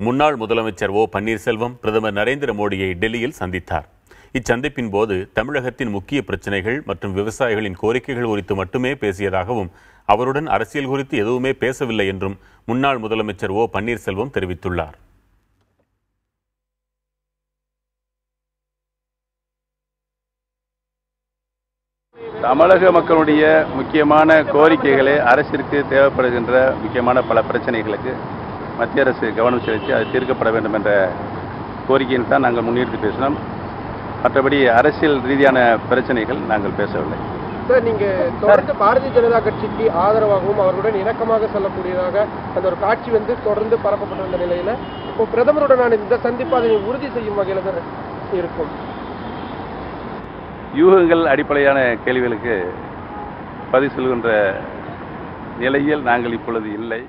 முன்னாள் முதலமைச்சர் ஓ பன்னீர்செல்வம் பிரதமர் நரேந்திர மோடியை டெல்லியில் சந்தித்தார். இச்சந்திப்பின் போது தமிழகத்தின் முக்கிய பிரச்சினைகள் மற்றும் விவசாயிகளின் கோரிக்கைகள் குறித்து மட்டுமே பேசியதாகவும் அவருடன் அரசியல் குறித்து எதுவுமே பேசவில்லை என்றும் முன்னாள் முதலமைச்சர் ஓ பன்னீர்செல்வம் தெரிவித்துள்ளார். தமிழக மக்களுடைய முக்கியமான கோரிக்கைகளை அரசிற்கு தேவைப்படுகின்ற முக்கியமான பல பிரச்சனைகளுக்கு மத்திய அரசு கவனம் செலுத்தி அது தீர்க்கப்பட வேண்டும் என்ற கோரிக்கையில் தான் நாங்கள் முன்னிறுத்தி பேசினோம். மற்றபடி அரசியல் ரீதியான பிரச்சனைகள் நாங்கள் பேசவில்லை. சார், நீங்கள் தொடர்ந்து பாரதிய ஜனதா கட்சிக்கு ஆதரவாகவும் அவர்களுடன் இணக்கமாக செல்லக்கூடியதாக அந்த ஒரு காட்சி தொடர்ந்து பரப்பப்பட்டிருந்த நிலையில் இப்போ பிரதமருடனான இந்த சந்திப்பு அதனை உறுதி செய்யும் வகையில் தான் இருக்கும். யூகங்கள் அடிப்படையான கேள்விகளுக்கு பதில் சொல்கின்ற நிலையில் நாங்கள் இப்பொழுது இல்லை.